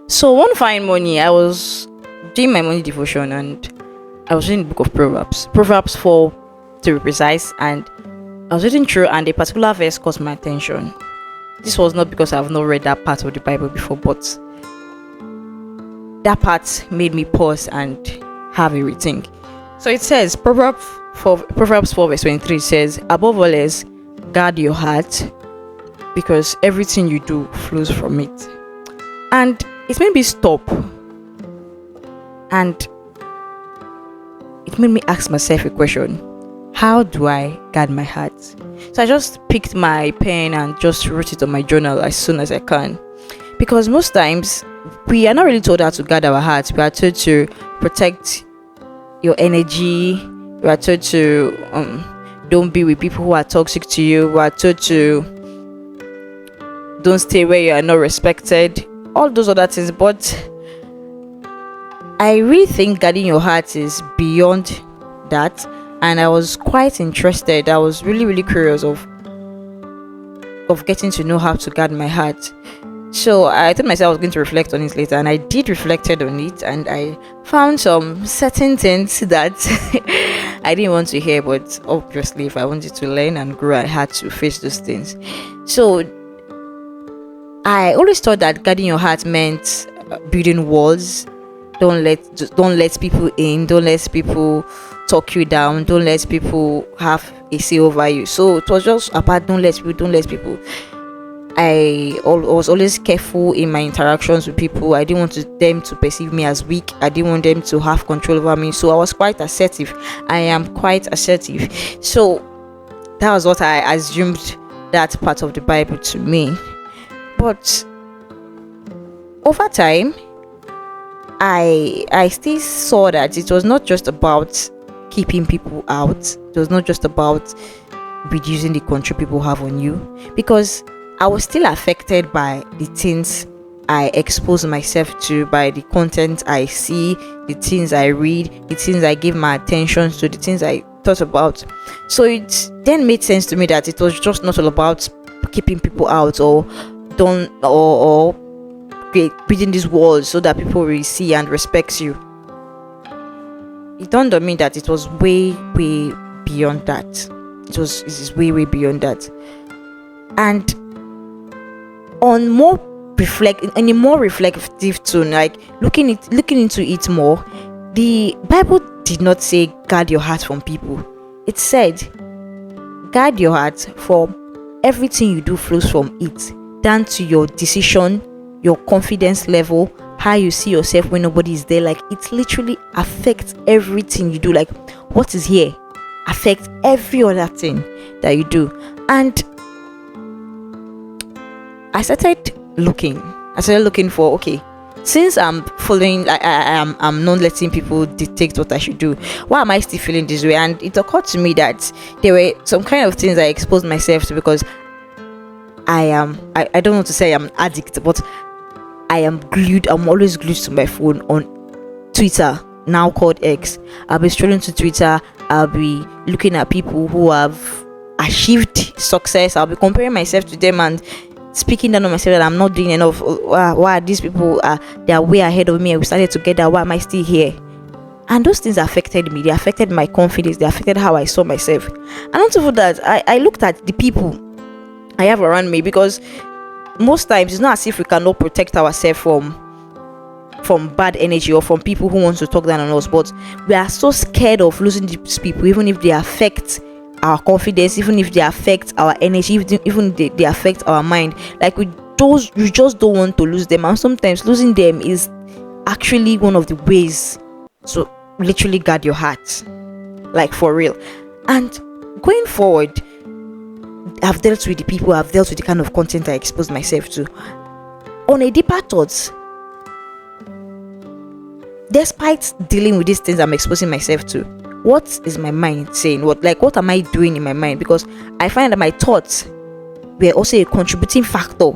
So one fine morning, I was doing my morning devotion and I was reading the book of Proverbs 4 to be precise, and I was reading through and a particular verse caught my attention. This was not because I've not read that part of the Bible before, but that part made me pause and have a rethink. So it says, Proverbs 4 verse 23 says, above all else, guard your heart because everything you do flows from it. And it made me stop and it made me ask myself a question. How do I guard my heart? So I just picked my pen and just wrote it on my journal as soon as I can. Because most times, we are not really told how to guard our hearts. We are told to protect your energy. We are told to don't be with people who are toxic to you. We are told to don't stay where you are not respected. All those other things. But I really think guarding your heart is beyond that. And I was quite interested. I was really curious of getting to know how to guard my heart. So I told myself I was going to reflect on it later, and I did reflected on it, and I found some certain things that I didn't want to hear, but obviously if I wanted to learn and grow, I had to face those things. So I always thought that guarding your heart meant building walls. Don't let people in, don't let people talk you down, don't let people have a say over you. So it was just about don't let people. I was always careful in my interactions with people. I didn't want them to perceive me as weak. I didn't want them to have control over me. So I was quite assertive. I am quite assertive. So that was what I assumed that part of the Bible to me. But over time, I still saw that it was not just about keeping people out. It was not just about reducing the control people have on you, because I was still affected by the things I expose myself to, by the content I see, the things I read, the things I give my attention to, the things I thought about. So it then made sense to me that it was just not all about keeping people out or building these walls so that people will see and respect you. It dawned on me that it was way beyond that. It is way beyond that. And in a more reflective tone, like looking into it more, the Bible did not say guard your heart from people. It said guard your heart, for everything you do flows from it, down to your decision, your confidence level, how you see yourself when nobody is there. Like, it literally affects everything you do. Like, what is here affects every other thing that you do. And I started looking for, okay, since I'm following, I'm not letting people dictate what I should do, why am I still feeling this way? And it occurred to me that there were some kind of things I exposed myself to, because I don't want to say I'm an addict, but I'm always glued to my phone on Twitter, now called X. I'll be scrolling to Twitter, I'll be looking at people who have achieved success, I'll be comparing myself to them and speaking down on myself that I'm not doing enough. Why these people they are way ahead of me and we started together, why am I still here? And those things affected me. They affected my confidence, they affected how I saw myself. And on top of that, I looked at the people I have around me, because most times it's not as if we cannot protect ourselves from bad energy or from people who want to talk down on us, but we are so scared of losing these people, even if they affect our confidence, even if they affect our energy, even if they affect our mind. Like, you just don't want to lose them, and sometimes losing them is actually one of the ways to literally guard your heart, like, for real. And going forward, I've dealt with the people, I've dealt with the kind of content I exposed myself to. On a deeper thought, despite dealing with these things I'm exposing myself to, what is my mind saying? What am I doing in my mind? Because I find that my thoughts were also a contributing factor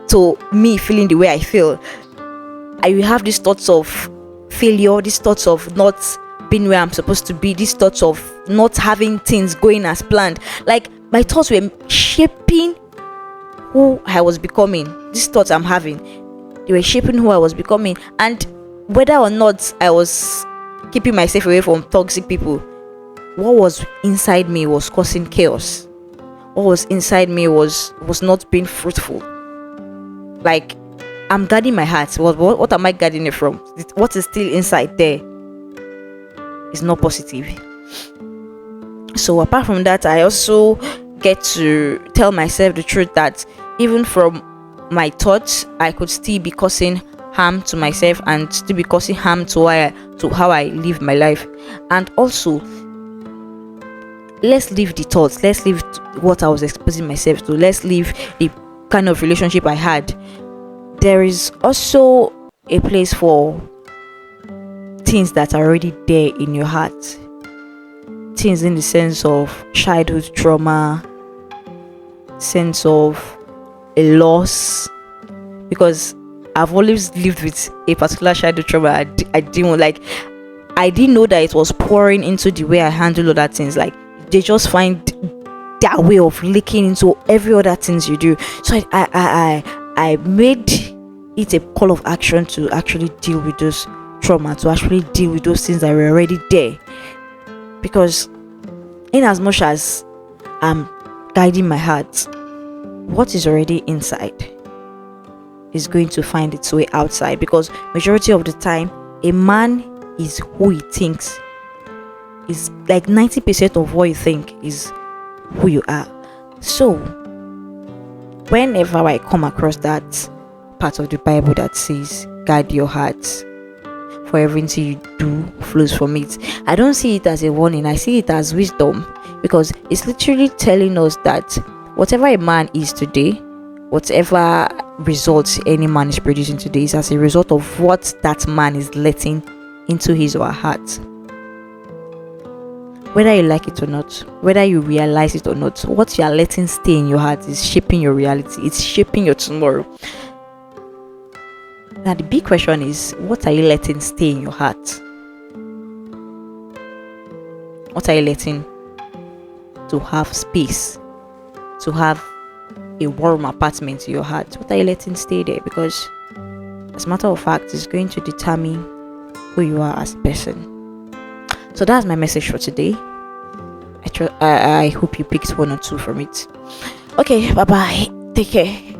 to me feeling the way I feel. I have these thoughts of failure, these thoughts of not being where I'm supposed to be, these thoughts of not having things going as planned. Like, my thoughts were shaping who I was becoming. These thoughts I'm having, they were shaping who I was becoming. And whether or not I was keeping myself away from toxic people, what was inside me was causing chaos. What was inside me was not being fruitful. Like, I'm guarding my heart. What am I guarding it from? What is still inside there is not positive. So apart from that, I also get to tell myself the truth that even from my thoughts, I could still be causing harm to myself and still be causing harm to how I live my life. And also, let's leave the thoughts, let's leave what I was exposing myself to, let's leave the kind of relationship I had. There is also a place for things that are already there in your heart. Things in the sense of childhood trauma, sense of a loss, because I've always lived with a particular childhood trauma. I didn't know that it was pouring into the way I handle other things. Like, they just find their way of leaking into every other things you do. So I made it a call of action to actually deal with those trauma, to actually deal with those things that were already there. Because in as much as I'm guiding my heart, what is already inside is going to find its way outside. Because majority of the time, a man is who he thinks. Is like 90% of what you think is who you are. So whenever I come across that part of the Bible that says guard your heart, for everything you do flows from it, I don't see it as a warning, I see it as wisdom. Because it's literally telling us that whatever a man is today, whatever results any man is producing today, is as a result of what that man is letting into his or her heart. Whether you like it or not, whether you realize it or not, what you are letting stay in your heart is shaping your reality. It's shaping your tomorrow. Now the big question is, what are you letting stay in your heart? What are you letting to have space, to have a warm apartment in your heart? What are you letting stay there? Because as a matter of fact, it's going to determine who you are as a person. So that's my message for today. I hope you picked one or two from it. Okay, bye bye. Take care.